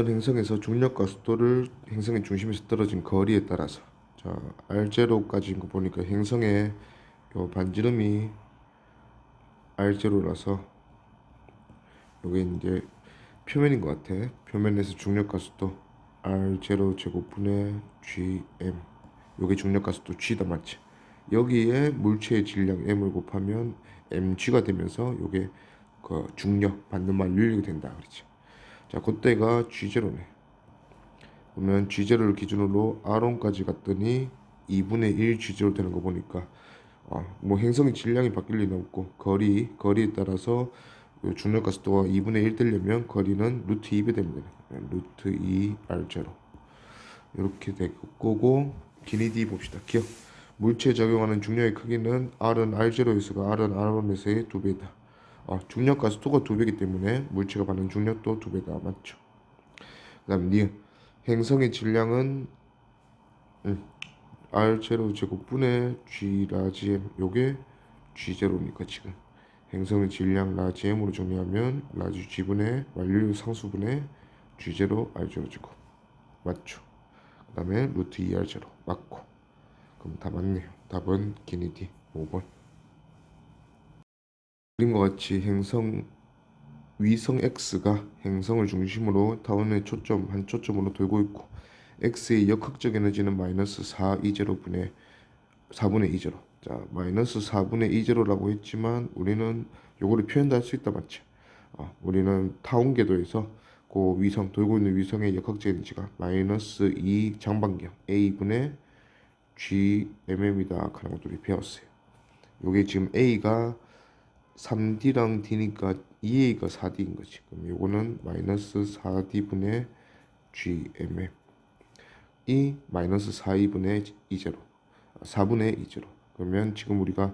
행성에서 중력과 속도를 행성의 중심에서 떨어진 거리에 따라서 R0까지인 거 보니까 행성의 요 반지름이 R0라서 요게 이제 표면인 것 같아. 표면에서 중력과 속도 R0 제곱분의 GM, 요게 중력과 속도 G다, 맞지? 여기에 물체의 질량 M을 곱하면 mg가 되면서 요게 그 중력 받는 만율력이 된다 그랬지. 자, 그때가 G0네. 그러면 G0를 기준으로 R1까지 갔더니 2분의 1 G0 되는 거 보니까 뭐 행성의 질량이 바뀔 리는 없고 거리에 따라서 중력과 속도가 2분의 1 되려면 거리는 루트 2배 되면 되네. 루트 2 R0 이렇게 될 거고, 기니 D 봅시다. 기억. 물체에 적용하는 중력의 크기는 R은 R0에서가 R은 R1에서의 2배다. 중력과 속도가 2배이기 때문에 물체가 받는 중력도 2배다. 맞죠? 그 다음 니은. 행성의 질량은 R0 제곱분의 G 라지 M, 요게 G0니까 지금 행성의 질량 라지 M으로 정리하면 라지 G분의 완료 상수분의 G0 R0 제곱. 맞죠? 그 다음에 루트 2R0 맞고. 그럼 다 맞네요. 답은 기니디 5번. 그림과 같이 위성 X가 행성을 중심으로 타원의 한 초점으로 돌고 있고, X의 역학적 에너지는 마이너스 4분의 2제로. 자, 마이너스 4분의 2제로라고 했지만 우리는 요거를 표현도 할 수 있다, 맞지? 우리는 타원 궤도에서 그 위성, 돌고 있는 위성의 역학적 에너지가 마이너스 2 장반경 A분의 GMM이다 하는 것도 우리 배웠어요. 요게 지금 A가 3D랑 D니까 2A가 4D인 거지. 그럼 요거는 마이너스 4D분의 GMM 이 마이너스 4분의 2제로, 4분의 2제로. 그러면 지금 우리가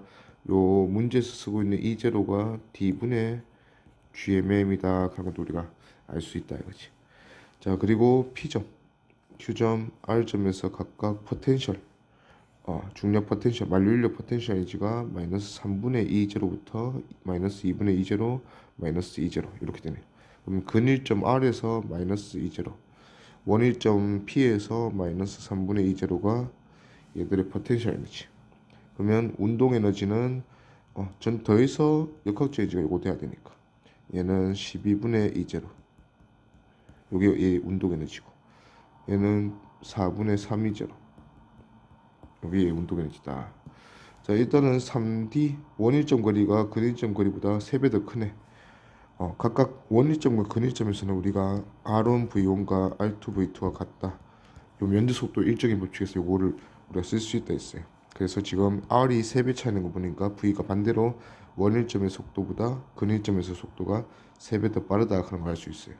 요 문제에서 쓰고 있는 2제로가 D분의 GMM이다 하는 것도 우리가 알 수 있다 이거지. 자, 그리고 P점, Q점, R점에서 각각 포텐셜, 중력 포텐셜, 만류인력 포텐셜 에너지가 마이너스 3분의 2제로부터 마이너스 2분의 2제로, 마이너스 2제로 이렇게 되네요. 그럼 근일점 R에서 마이너스 2제로, 원일점 P에서 마이너스 3분의 2제로가 얘들의 포텐셜 에너지. 그러면 운동 에너지는 전 더해서 역학적 에너지가 요거 돼야 되니까 얘는 12분의 2제로, 요게 얘 운동 에너지고, 얘는 4분의 3 2제로, 요게 얘 운동 에너지다. 자, 일단은 3D 원일점 거리가 근일점 거리보다 3배 더 크네. 각각 원일점과 근일점에서는 우리가 R1V1과 R2V2가 같다. 요 면적 속도 일정인 법칙에서 요거를 우리가 쓸 수 있다 했어요. 그래서 지금 R이 3배 차이는 거 보니까 V가 반대로 원일점의 속도보다 근일점에서 속도가 3배 더 빠르다 하는 걸 알 수 있어요.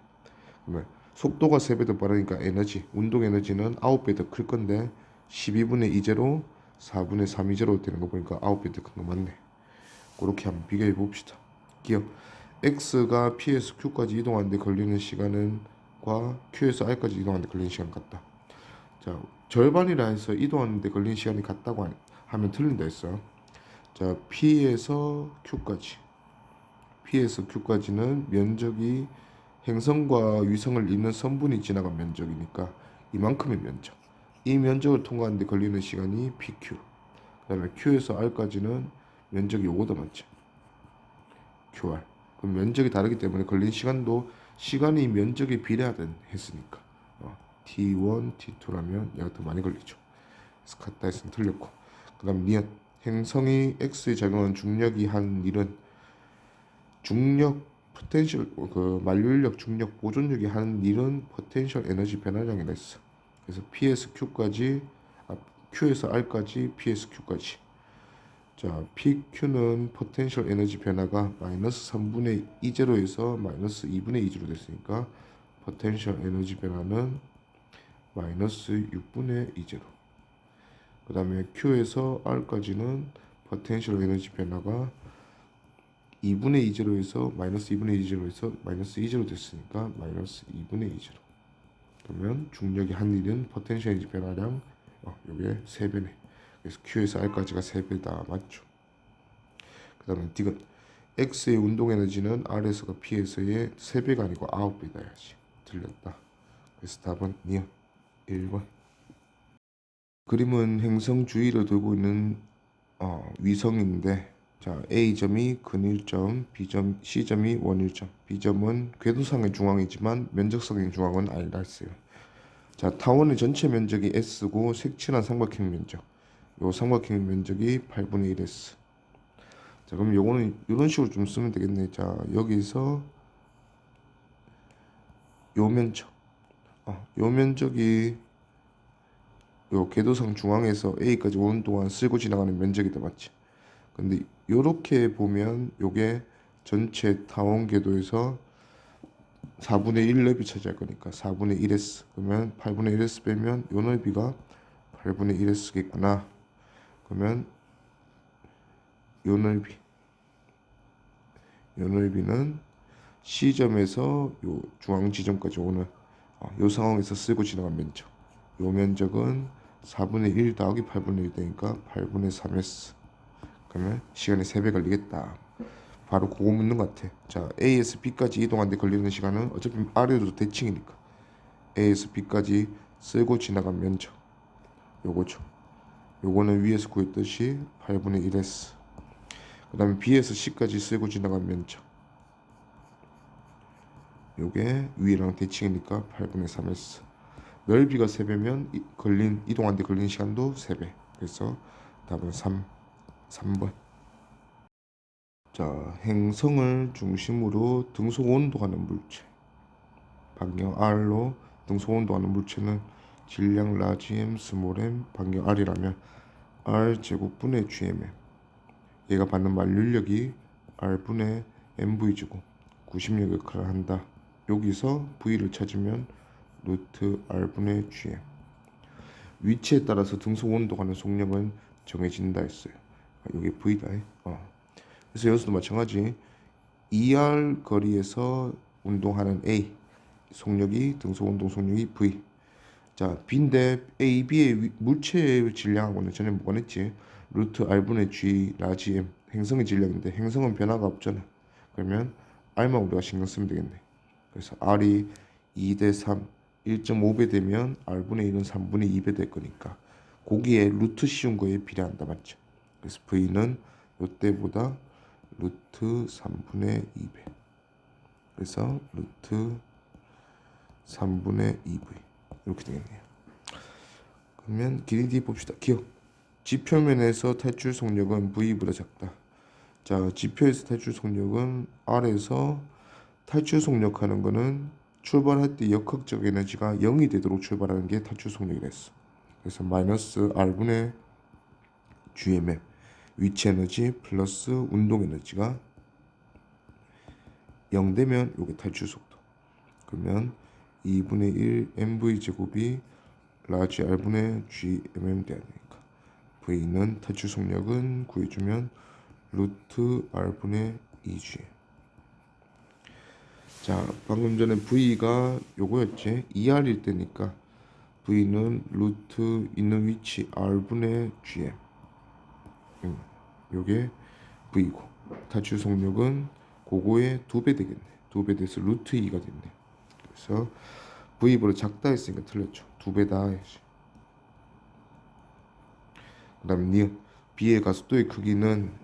그러면 속도가 3배 더 빠르니까 에너지, 운동 에너지는 9배 더 클 건데 12분의 2제로 4분의 3 2제로 되는 거 보니까 9배 더 큰 거 맞네. 그렇게 한번 비교해 봅시다. 기억. X가 P에서 Q까지 이동하는데 걸리는 시간은 과 Q에서 R까지 이동하는데 걸리는 시간 같다. 자, 절반이라 해서 이동하는데 걸리는 시간이 같다고 하면 틀린다 했어. 자, P에서 Q까지는 면적이 행성과 위성을 잇는 선분이 지나간 면적이니까 이만큼의 면적. 이 면적을 통과하는데 걸리는 시간이 PQ. 그다음에 Q에서 R까지는 면적이 요거보다 많지. QR. 그럼 면적이 다르기 때문에 걸린 시간도 시간이 면적에 비례하든 했으니까 T1, T2라면 얘가 더 많이 걸리죠. 그래서 같다 했으면 틀렸고. 그 다음 니은. 행성이 X에 작용한 중력이 하는 일은 중력 포텐셜, 만류인력 중력 보존력이 하는 일은 포텐셜 에너지 변화량이라 했어. 그래서 P에서 Q까지, Q에서 R까지, P에서 Q까지. 자, PQ는 포텐셜 에너지 변화가 마이너스 3분의 2제로에서 마이너스 2분의 2제로 됐으니까 포텐셜 에너지 변화는 마이너스 6분의 2제로. 그 다음에 Q에서 R까지는 포텐셜 에너지 변화가 2분의 2제로에서 마이너스 2분의 2제로에서 마이너스 2제로 됐으니까 마이너스 2분의 2제로. 그러면 중력이 한 일은 포텐셜 에너지 변화량 요게 3배네. 그래서 Q에서 R까지가 3배다. 맞죠? 그 다음에 디귿. X의 운동 에너지는 R에서가 P에서의 3배가 아니고 9배다 해야지. 틀렸다. 그래서 답은 니은 1번. 그림은 행성 주위를 돌고 있는 위성인데, 자, A점이 근일점, C점이 원일점. B점은 궤도상의 중앙이지만 면적상의 중앙은 아니라 했어요. 자, 타원의 전체 면적이 S고 색칠한 삼각형 면적. 요 삼각형 면적이 8분의 1 S. 자, 그럼 요거는 이런 식으로 좀 쓰면 되겠네. 자, 여기서 요 면적. 요 면적이 요 궤도상 중앙에서 A까지 오는 동안 쓸고 지나가는 면적이다, 맞지? 근데 요렇게 보면 요게 전체 타원 궤도에서 4분의 1 넓이 차지할 거니까 4분의 1S. 그러면 8분의 1S 빼면 요 넓이가 8분의 1S겠구나. 그러면 요 넓이는 C점에서 요 중앙 지점까지 오는 요 상황에서 쓰고 지나간 면적. 요 면적은 4분의 1 더하기 8분의 1 되니까 8분의 3S. 그러면 시간이 3배 걸리겠다. 바로 그거 묻는 것 같아. 자, A에서 B까지 이동하는데 걸리는 시간은 어차피 아래로 대칭이니까 A에서 B까지 쓸고 지나간 면적 요거죠. 요거는 위에서 구했듯이 8분의 1S. 그 다음에 B에서 C까지 쓸고 지나간 면적 요게 위랑 대칭이니까 8분의 3S. 넓이가 3배면 이동하는데 걸린 시간도 3배. 그래서 답은 3번. 자, 행성을 중심으로 등속 온도하는 물체. 반경 R로 등속 온도하는 물체는 질량 라지 M, 스몰 m, 반경 R이라면 R 제곱분의 GMM. 얘가 받는 만류력이 R분의 MV제곱 90력 역할을 한다. 여기서 V를 찾으면 루트 R분의 GM. 위치에 따라서 등속 온도하는 속력은 정해진다 했어요. 여기 V다. 그래서 여기서도 마찬가지 2R 거리에서 운동하는 A 속력이 등속 운동 속력이 V. 자, B인데 A, B의 물체의 질량하고는 전혀 무관했지. 루트 R분의 G 라지 M 행성의 질량인데 행성은 변화가 없잖아. 그러면 R만 우리가 신경 쓰면 되겠네. 그래서 R이 2대 3 1.5배 되면 R분의 1은 3분의 2배 될 거니까 거기에 루트 씌운 거에 비례한다, 맞죠? 그래서 V는 이때보다 루트 3분의 2배. 그래서 루트 3분의 2V 이렇게 되겠네요. 그러면 길이 D 봅시다. 기억. 지표면에서 탈출 속력은 V보다 작다. 자, 지표에서 탈출 속력은 R에서 탈출 속력하는 거는 출발할 때 역학적 에너지가 0이 되도록 출발하는 게 탈출 속력이랬어. 그래서 마이너스 R분의 GMM 위치 에너지 플러스 운동 에너지가 0 되면 요게 탈출 속도. 그러면 2분의 1 mv 제곱이 라지 R분의 GMM 돼야 되니까 V는 탈출 속력은 구해주면 루트 R분의 2G. 자, 방금 전에 V가 요거였지. 2R일 때니까 V는 루트 있는 위치 R분의 GM. 요게 V고 탈출 속력은 그거의 2배 되겠네. 2배 돼서 루트 2가 됐네. 그래서 V보다 작다 했으니까 틀렸죠. 2배다 해야지. 그 다음 니은 B의 가속도의 크기는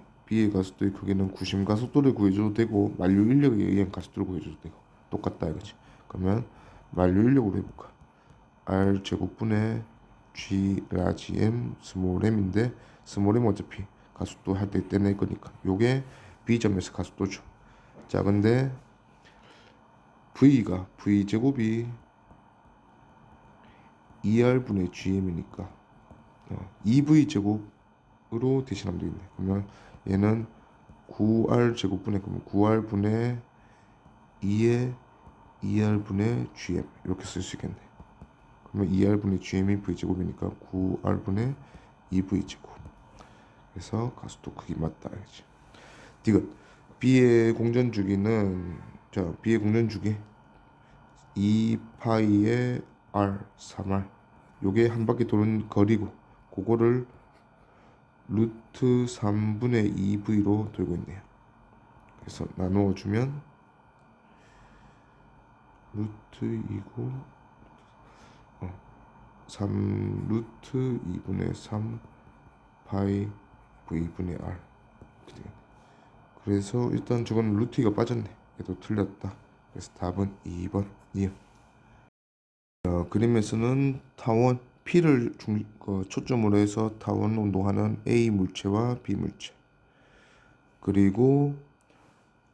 구심 가속도를 구해줘도 되고 만류 인력에 의한 가속도를 구해줘도 되고 똑같다 이거지. 그러면 만류 인력으로 해볼까. R 제곱분의 G 라지 M 스몰 m인데 스몰 m 어차피 가속도 할 때 떼낼 거니까 요게 B점에서 가속도죠. 자, 근데 V가 V 제곱이 2R분의 GM이니까 2V 제곱으로 대신하면 되겠네. 그러면 얘는 9R 제곱분의 그러면 9R분의 2의 2R분의 GM 이렇게 쓸 수 있겠네. 그러면 2R분의 GM이 V제곱이니까 9R분의 2V제곱. 그래서 가속도 크기 맞다 알지. 디귿 B의 공전주기는 자, B의 공전주기 2파이의 R 3R 요게 한 바퀴 도는 거리고 그거를 루트 3분의 2V로 돌고 있네요. 그래서 나누어 주면 루트 2고 3 루트 2분의 3 파이 v분의 r. 그래서 일단 저건 루트 2가 빠졌네. 얘도 틀렸다. 그래서 답은 2번 니은. 그림에서는 타원 P를 초점으로 해서 타원 운동하는 A 물체와 B 물체, 그리고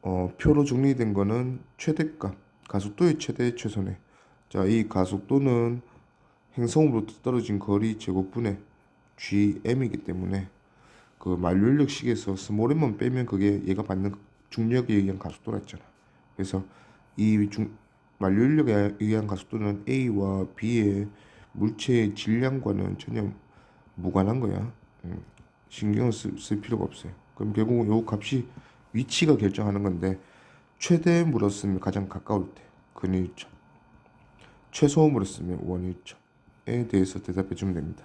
표로 정리된 거는 최대값, 가속도의 최대 최소네. 자, 이 가속도는 행성으로부터 떨어진 거리 제곱분의 gm이기 때문에 그 만류인력식에서 스몰 m만 빼면 그게 얘가 받는 중력에 의한 가속도라 했잖아. 그래서 이 만류인력에 의한 가속도는 A와 B의 물체의 질량과는 전혀 무관한 거야. 신경을 쓸 필요가 없어요. 그럼 결국 요 값이 위치가 결정하는 건데, 최대 물었으면 가장 가까울 때 근일점, 최소 물었으면 원일점에 대해서 대답해 주면 됩니다.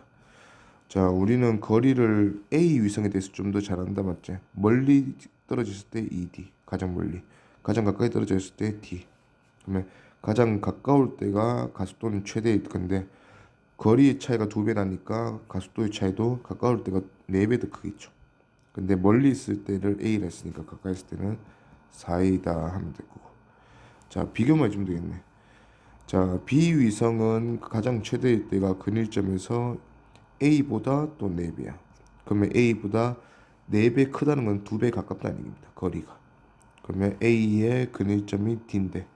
자, 우리는 거리를 A 위성에 대해서 좀 더 잘 안다, 맞지? 멀리 떨어졌을 때 ED, 가장 멀리. 가장 가까이 떨어졌을 때 D. 그러면 가장 가까울 때가 가속도는 최대일 건데, 거리의 차이가 2배 나니까 가속도의 차이도 가까울 때가 4배 더 크겠죠. 근데 멀리 있을 때를 A라 했으니까 가까이 있을 때는 4A다 하면 될 거고. 자, 비교만 해주면 되겠네. 자, B 위성은 가장 최대일 때가 근일점에서 A보다 또 4배야. 그러면 A보다 4배 크다는 건 2배 가깝다는 얘기입니다. 거리가. 그러면 A의 근일점이 D인데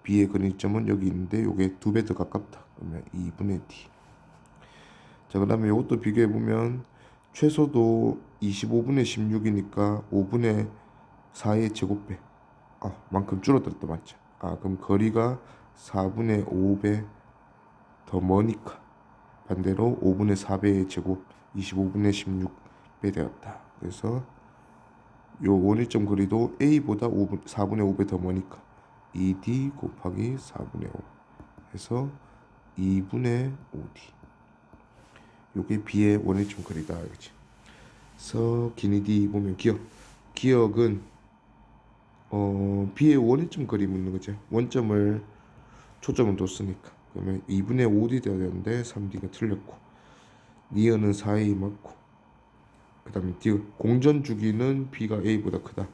B의 근일점은 여기 있는데 요게 2배 더 가깝다. 그러면 2분의 D. 자, 그 다음에 이것도 비교해보면 최소도 25분의 16이니까 5분의 4의 제곱배 만큼 줄어들었다, 맞죠? 그럼 거리가 4분의 5배 더 머니까 반대로 5분의 4배의 제곱 25분의 16배 되었다. 그래서 요 원일점 거리도 A보다 4분의 5배 더 머니까 2D 곱하기 4분의 5 해서 2분의 5D. 요게 B의 원일점 거리다, 그렇지? 그래서 기니디 보면 기억은 B의 원일점 거리 묻는 거죠. 원점을 초점을 뒀으니까. 그러면 2분의 5D 되어야 되는데 3D가 틀렸고, 니은은 4A 맞고, 그 다음에 D 공전 주기는 B가 A보다 크다.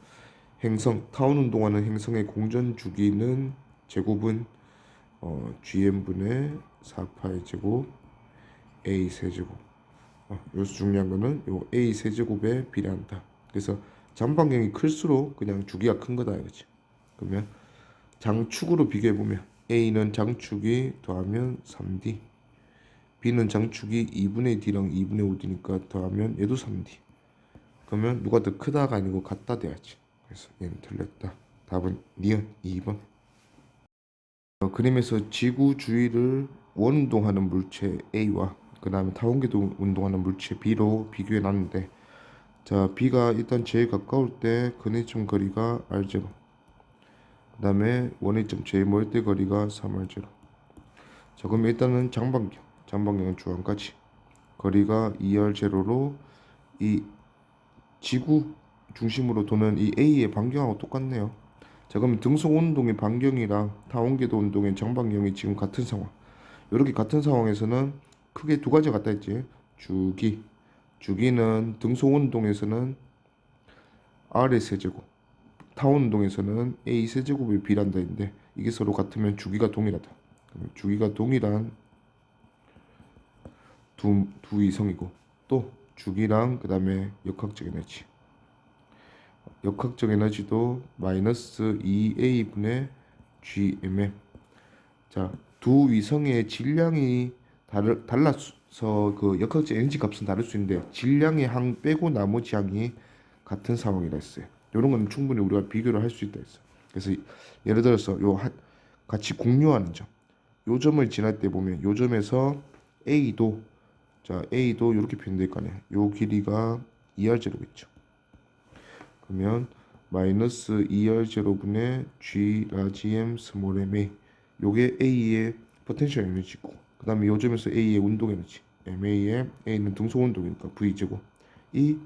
타운 운동하는 행성의 공전 주기는 제곱은 GM분의 4파의 제곱 A 세제곱. 여기서 중요한 거는 요 A 세제곱에 비례한다. 그래서 장방향이 클수록 그냥 주기가 큰 거다, 이거지. 그러면 장축으로 비교해 보면 A는 장축이 더하면 3D, B는 장축이 2분의 D랑 2분의 5D니까 더하면 얘도 3D. 그러면 누가 더 크다가 아니고 같다 돼야지. 그래서 얘는 틀렸다. 답은 니은 2번. 그림에서 지구 주위를 원운동하는 물체 A와 그 다음에 타원궤도 운동하는 물체 B로 비교해 놨는데, 자, B가 일단 제일 가까울 때 근해점 거리가 R0, 그 다음에 원회점 제일 멀 때 거리가 3R0. 자, 그럼 일단은 장방향은 중앙까지 거리가 2R0로 이 지구 중심으로 도는 이 A의 반경하고 똑같네요. 자, 그럼 등속 운동의 반경이랑 타원궤도 운동의 장방향이 지금 같은 상황. 이렇게 같은 상황에서는 크게 두 가지가 같다 했지. 주기는 등속 운동에서는 R의 세제곱, 타원 운동에서는 A 세제곱에 비례한다 했는데, 이게 서로 같으면 주기가 동일하다. 그러면 주기가 동일한 두 이성이고, 또 주기랑 그 다음에 역학적 에너지, 역학적 에너지도 마이너스 2A분의 GMM. 자, 두 위성의 질량이 달라서 그 역학적 에너지 값은 다를 수 있는데, 질량의 항 빼고 나머지 항이 같은 상황이라 했어요. 이런 건 충분히 우리가 비교를 할 수 있다 했어. 그래서 예를 들어서 같이 공유하는 점, 요 점을 지날 때 보면 요 점에서 A도 이렇게 표현될 거 아니야. 요 길이가 2R0겠죠. 그러면 마이너스 2R0분의 G 라지 M 스몰 m A, 요게 A의 포텐셜 에너지고, 그 다음에 요 점에서 A의 운동 에너지 MA의 A는 등속 운동이니까 V제곱, 이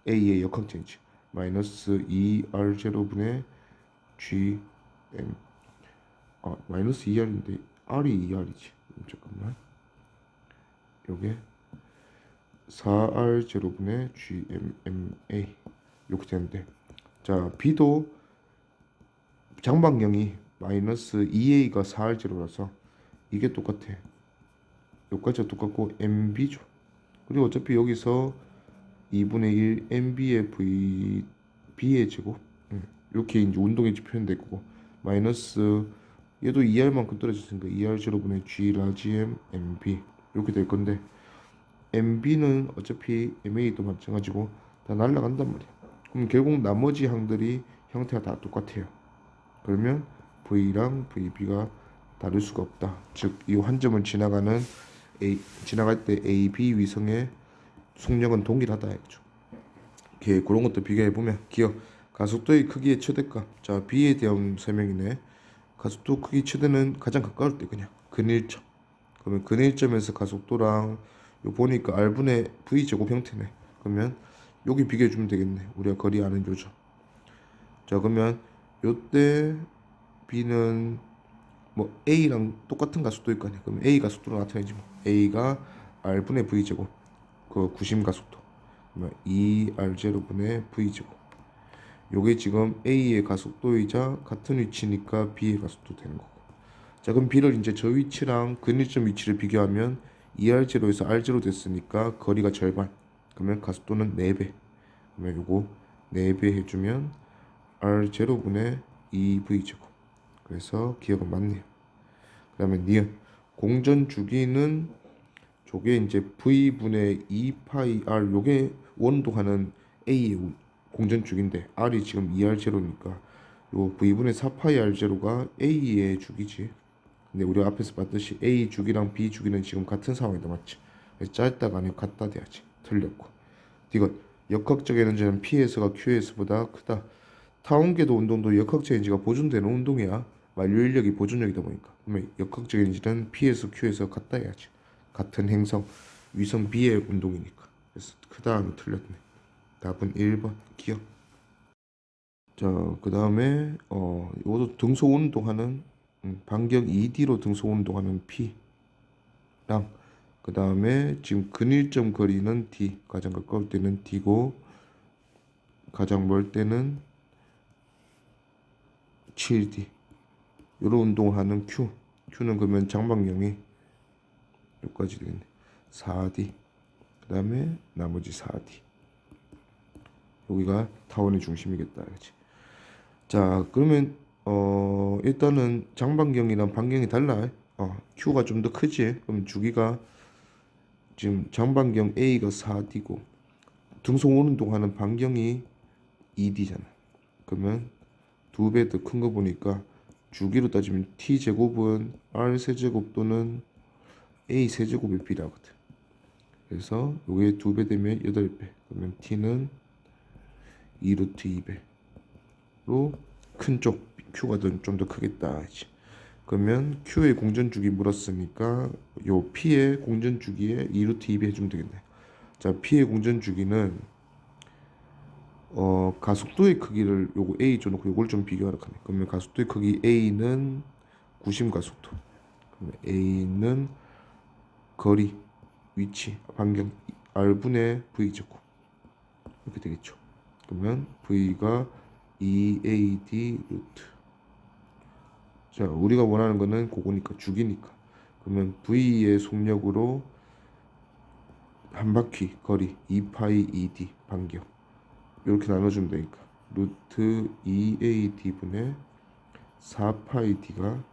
A의 역학적 에너지 마이너스 2R0분의 GM, 마이너스 2R인데 R이 2R이지. 잠깐만. 요게 4R 제로분의 GMMA 이렇게 되는데, 자 B도 장방경이 마이너스 2A가 4R 제로라서 이게 똑같아. 여기까지가 똑같고 MB죠. 그리고 어차피 여기서 2분의 1 MB의 V B의 제곱, 이렇게 이제 운동의 표현될 거고, 마이너스 얘도 2R만큼 떨어졌으니까 2R 제로분의 G 라지 M MB 이렇게 될 건데, MB는 어차피 MA도 마찬가지고 다 날라간단 말이야. 그럼 결국 나머지 항들이 형태가 다 똑같아요. 그러면 V랑 VB가 다를 수가 없다. 즉 이 한 점을 지나갈 때 AB 위성의 속력은 동일하다 이거죠. 이렇게 그런 것도 비교해 보면, 기억 가속도의 크기의 최대값. 자 B에 대한 설명이네. 가속도 크기 최대는 가장 가까울 때 그냥 근일점. 그러면 근일점에서 가속도랑 요 보니까 R분의 V 제곱 형태네. 그러면 여기 비교해 주면 되겠네. 우리가 거리 아는 요점. 자 그러면 요때 B는 뭐 A랑 똑같은 가속도일 거 아니야. 그럼 A 가속도로 나타내지 뭐. A가 R분의 V 제곱, 그 구심 가속도. 그러면 2R0분의 V 제곱. 요게 지금 A의 가속도이자 같은 위치니까 B의 가속도 되는 거고. 자 그럼 B를 이제 저 위치랑 근일점 위치를 비교하면 2R0에서 R0 됐으니까 거리가 절반. 그러면 가속도는 4배. 그러면 요거 4배 해주면 R0분의 2V 제곱. 그래서 기억은 맞네요. 그 다음에 니은 공전 주기는 저게 이제 V분의 2파이 R, 요게 원동하는 A의 공전 주기인데 R이 지금 2R0니까 요 V분의 4파이 R0가 A의 주기지. 근데 우리가 앞에서 봤듯이 A 주기랑 B 주기는 지금 같은 상황이다, 맞지? 짧다가 아니고 같다 돼야지. 틀렸고. 이건 역학적 에너지는 P에서가 Q에서보다 크다. 타원궤도 운동도 역학적 에너지가 보존되는 운동이야. 만류 인력이 보존력이다 보니까. 그러면 역학적 에너지는 P에서 Q에서 같다 해야지. 같은 행성 위성 B의 운동이니까. 그래서 크다 하면 틀렸네. 답은 1번 기억. 자 그 다음에 이것도 등소 운동하는 반경 2D로 등소 운동하는 P랑, 그 다음에 지금 근일점 거리는 D, 가장 가까울 때는 D고 가장 멀 때는 7D. 요런 운동하는 Q는 그러면 장방경이 여기까지 되겠네. 4D. 그 다음에 나머지 4D. 여기가 타원의 중심이겠다, 그렇지? 자 그러면 일단은 장반경이랑 반경이 달라. Q가 좀 더 크지. 그럼 주기가 지금 장반경 A가 4D고 등송 오는 동안은 반경이 2D잖아. 그러면 2배 더 큰 거 보니까 주기로 따지면 T 제곱은 R 세제곱 또는 A 세제곱의 B라거든. 그래서 요게 2배 되면 8배. 그러면 T는 2루트 2배로 큰 쪽 Q가 좀 더 크겠다. 그러면 Q의 공전주기 물었으니까 요 P의 공전주기에 2루트 2배 해주면 되겠네. 자 P의 공전주기는 가속도의 크기를 요거 A 줘놓고 요걸 좀 비교하라 하네. 그러면 가속도의 크기 A는 구심 가속도. 그러면 A는 거리, 위치, 반경 R분의 V 제곱 이렇게 되겠죠. 그러면 V가 2AD 루트. 자 우리가 원하는 거는 그거니까 주기니까. 그러면 V의 속력으로 한 바퀴 거리 2파이 2D 반경 이렇게 나눠주면 되니까 루트 2AD 분의 4파이 D가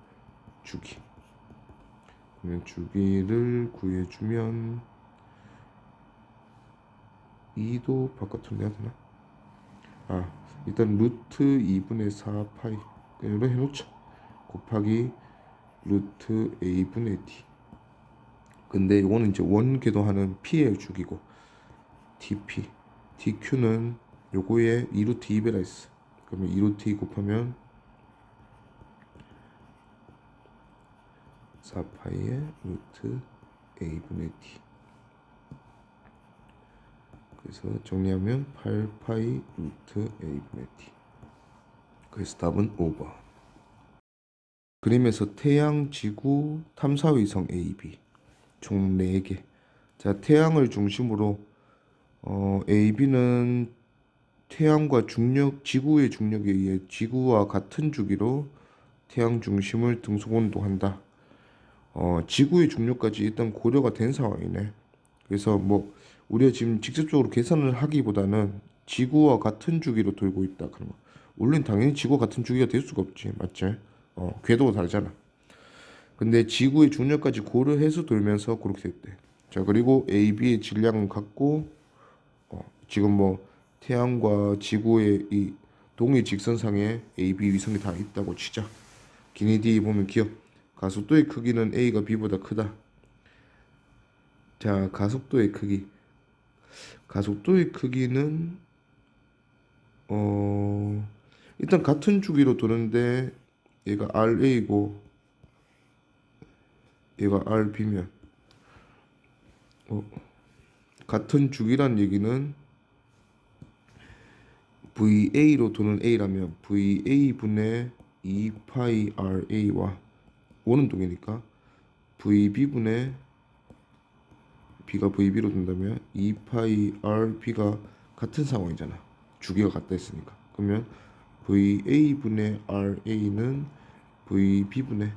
주기. 그러면 주기를 구해주면 2도 바깥으로 내야 되나? 일단 루트 2분의 4파이 이렇게 해놓자. 곱하기 루트 A분의 D. 근데 이거는 이제 원궤도하는 P의 주기고 TP, TQ는 요거에 2루트 2배라 있어. 그러면 2루트 2 곱하면 4파이의 루트 A분의 D. 그래서 정리하면 8파이 루트 A분의 D. 그래서 답은 5번. 그림에서 태양, 지구, 탐사위성 A, B 총 4개. 자, 태양을 중심으로 AB는 태양과 지구의 중력에 의해 지구와 같은 주기로 태양 중심을 등속운동한다. 지구의 중력까지 일단 고려가 된 상황이네. 그래서 뭐 우리가 지금 직접적으로 계산을 하기보다는 지구와 같은 주기로 돌고 있다. 그런 거. 원래는 당연히 지구와 같은 주기가 될 수가 없지, 맞지? 궤도가 다르잖아. 근데 지구의 중력까지 고려해서 돌면서 그렇게 됐대. 자, 그리고 AB의 질량은 같고 지금 뭐 태양과 지구의 이 동일 직선상에 AB 위성이 다 있다고 치자. 기니디 보면 기억. 가속도의 크기는 A가 B보다 크다. 자, 가속도의 크기. 가속도의 크기는 일단 같은 주기로 도는데 얘가 RA고 얘가 RB면 같은 주기란 얘기는 VA로 도는 A라면 VA분의 2파이 RA와 오는 동이니까 VB분의 B가 VB로 된다면 2파이 RB가 같은 상황이잖아. 주기가 같다 했으니까. 그러면 VA분의 RA는 VB분의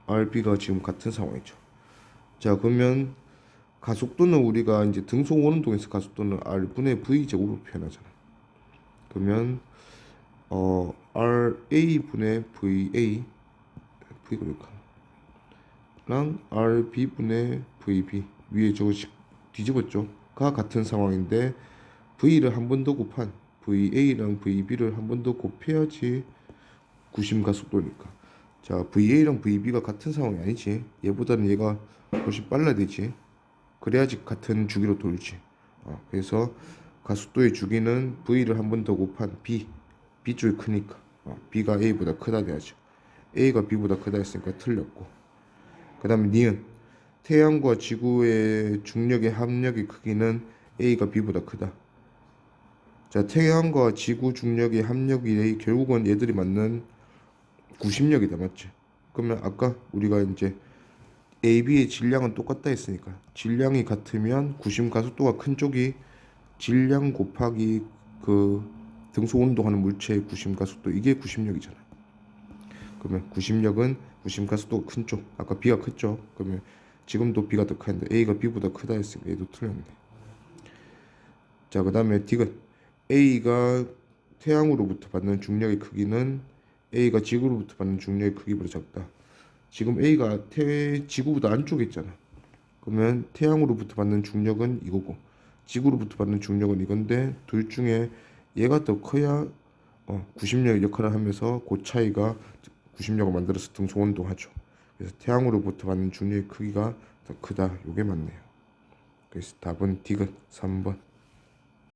RB가 지금 같은 상황이죠. 자, 그러면 가속도는 우리가 이제 등속 오는 동에서 가속도는 R분의 V 제곱으로 표현하잖아. 그러면 RA분의 VA V가 랑 RB분의 VB 위에 저거씩 뒤집었죠. 가 같은 상황인데 V를 한 번 더 곱한 VA랑 VB를 한 번 더 곱해야지 구심 가속도니까. 자, VA랑 VB가 같은 상황이 아니지. 얘보다는 얘가 훨씬 빨라야 되지. 그래야지 같은 주기로 돌지. 그래서 가속도의 주기는 V를 한 번 더 곱한 B 쪽이 크니까 B가 A보다 크다 돼야죠. A가 B보다 크다 했으니까 틀렸고. 그 다음에 니은 태양과 지구의 중력의 합력의 크기는 A가 B보다 크다. 자, 태양과 지구 중력의 합력이 결국은 얘들이 맞는 구심력이다, 맞지? 그러면 아까 우리가 이제 AB의 질량은 똑같다 했으니까 질량이 같으면 구심 가속도가 큰 쪽이 질량 곱하기 그 등속 운동하는 물체의 구심 가속도 이게 구심력이잖아. 그러면 구심력은 구심 가속도가 큰 쪽. 아까 B가 컸죠. 그러면 지금도 B가 더 큰데 A가 B보다 크다 했으니까 얘도 틀렸네. 자, 그 다음에 디귿 A가 태양으로부터 받는 중력의 크기는 A가 지구로부터 받는 중력의 크기보다 작다. 지금 A가 지구보다 안쪽에 있잖아. 그러면 태양으로부터 받는 중력은 이거고 지구로부터 받는 중력은 이건데 둘 중에 얘가 더 커야 구심력의 역할을 하면서 그 차이가 구심력을 만들어서 등속 운동하죠. 그래서 태양으로부터 받는 중력의 크기가 더 크다. 요게 맞네요. 그래서 답은 디귿 3번.